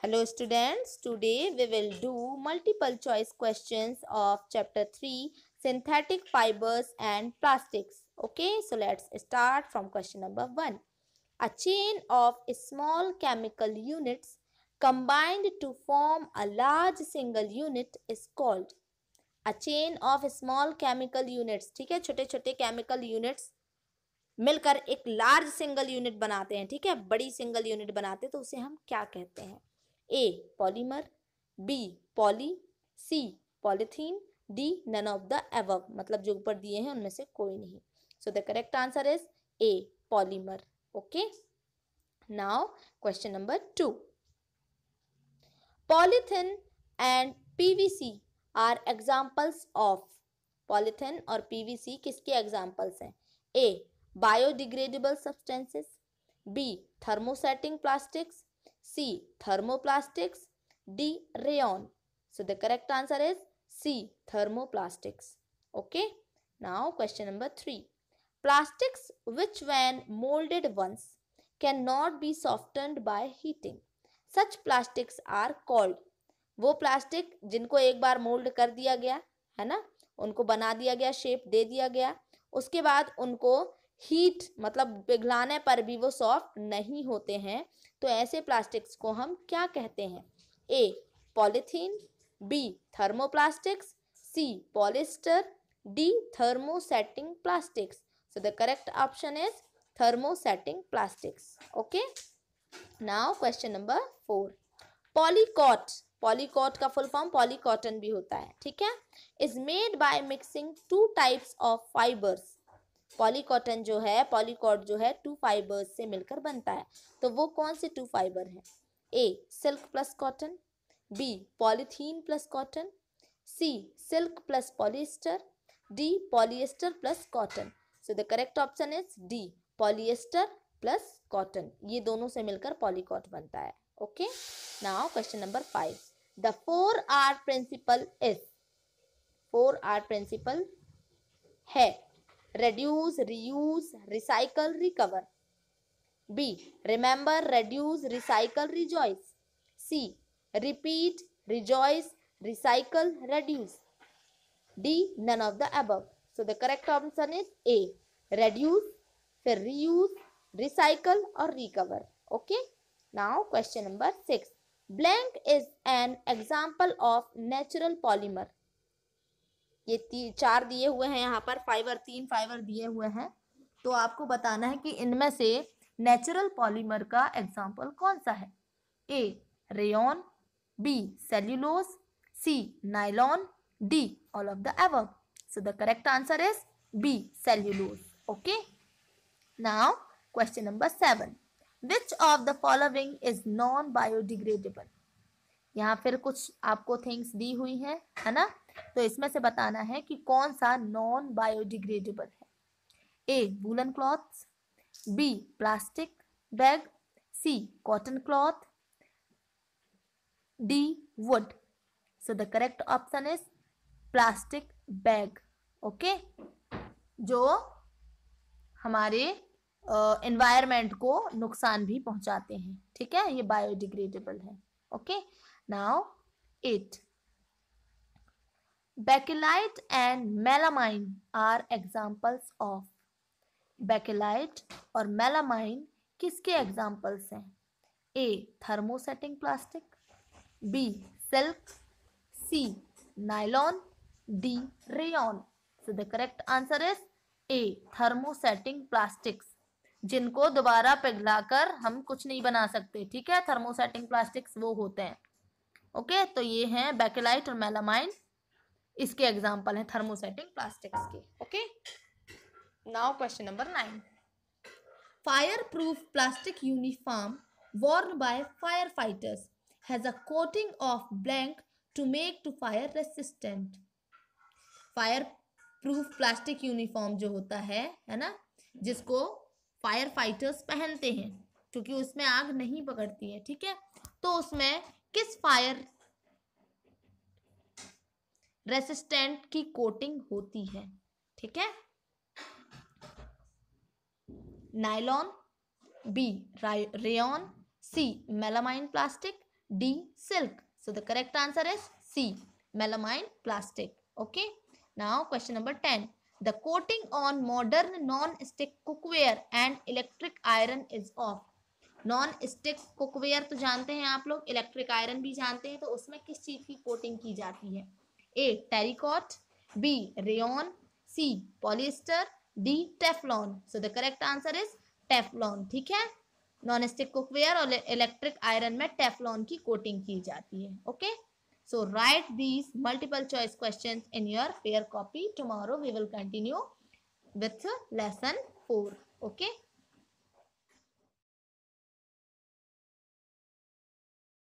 Hello students, today we will do multiple choice questions of chapter 3 synthetic fibers and plastics. Okay, so let's start from question number 1. A chain of small chemical units combined to form a large single unit is called. A chain of small chemical units, ठीक है, छोटे छोटे chemical units मिलकर एक large single unit बनाते हैं, ठीक है, बड़ी सिंगल यूनिट बनाते हैं तो उसे हम क्या कहते हैं? A polymer, B poly, C polythene, D none of the above, मतलब जो ऊपर दिए हैं उनमें से कोई नहीं. So the correct answer is A polymer. Okay, now question number 2. Polythene and PVC are examples of. Polythene और पीवीसी किसके एग्जाम्पल्स हैं? A biodegradable substances, B thermosetting plastics, C thermoplastics, D rayon. So the correct answer is C thermoplastics. Okay, now question number 3. Plastics which when molded once cannot be softened by heating. Such plastics are called. वो plastic जिनको एक बार mould कर दिया गया है ना, उनको बना दिया गया, शेप दे दिया गया, उसके बाद उनको हीट मतलब पिघलाने पर भी वो सॉफ्ट नहीं होते हैं, तो ऐसे प्लास्टिक्स को हम क्या कहते हैं? A polythene, B thermoplastics, C polyester, D thermosetting plastics. So the correct option is thermosetting plastics. Okay, now question number 4. Polycot, polycot का फुल फॉर्म पॉलीकॉटन भी होता है, ठीक है, is made by mixing 2 types of fibres. Polycotton जो है, पॉलीकॉट जो है 2 फाइबर्स से मिलकर बनता है, तो वो कौन से 2 फाइबर हैं? A silk plus cotton, B polythene plus cotton, C silk plus polyester, D polyester plus cotton. So the correct option is D polyester plus cotton. ये दोनों से मिलकर पॉलीकॉट बनता है. Okay, now question number 5. The 4R principle is. 4R principle है reduce, reuse, recycle, recover. B remember, reduce, recycle, rejoice. C repeat, rejoice, recycle, reduce. D none of the above. So the correct option is A reduce, फिर reuse, recycle और recover. Okay, now question number 6. Blank is an example of natural polymer. ये 4 दिए हुए हैं यहाँ पर, 3 fibre दिए हुए हैं, तो आपको बताना है कि इनमें से नेचुरल पॉलीमर का एग्जाम्पल कौन सा है? A rayon, B cellulose, C nylon, D all of the above. So the correct answer is B cellulose. Okay, now question number 7. Which of the following is non biodegradable. यहाँ फिर कुछ आपको things दी हुई है ना, तो इसमें से बताना है कि कौन सा नॉन बायोडिग्रेडेबल है. A woollen clothes, B plastic bag, C cotton cloth, D wood. So the correct option is plastic bag. Okay, जो हमारे एनवायरनमेंट को नुकसान भी पहुंचाते हैं, ठीक है, ये बायोडिग्रेडेबल है. Okay, now 8. Bakelite and melamine are examples of. Bakelite और melamine किसके एग्जाम्पल्स हैं? A thermosetting plastic, B silk, C nylon, D rayon. So the correct answer is A thermosetting plastics, जिनको दोबारा पिघलाकर हम कुछ नहीं बना सकते, ठीक है, थर्मोसेटिंग प्लास्टिक्स वो होते हैं. ओके, तो ये हैं बैकेलाइट और मेलामाइन, इसके एग्जाम्पल हैं थर्मोसेटिंग प्लास्टिक्स के. Okay, now question number 9. Fire proof plastic uniform worn by firefighters has a coating of blank to make to fire resistant. Fire proof plastic uniform जो होता है ना, जिसको फायर फाइटर्स पहनते हैं क्योंकि उसमें आग नहीं पकड़ती है, ठीक है, तो उसमें किस फायर रेसिस्टेंट की कोटिंग होती है? ठीक है, nylon, B rayon, C melamine plastic, D. Silk. So the correct answer is C. Melamine plastic. Okay. Now question number 10. The coating on modern non-stick cookware and electric iron is of. Non stick cookware तो जानते हैं आप लोग, electric iron भी जानते हैं, तो उसमें किस चीज की कोटिंग की जाती है? A. Terrycot, B. Rayon, C. Polyester, D. Teflon. So the correct answer is Teflon. ठीक है, नॉन स्टिक कुकवेयर और इलेक्ट्रिक आयरन में टेफ्लॉन की कोटिंग की जाती है. Okay, so write these multiple choice questions in your fair copy. Tomorrow we will continue with lesson 4. Okay.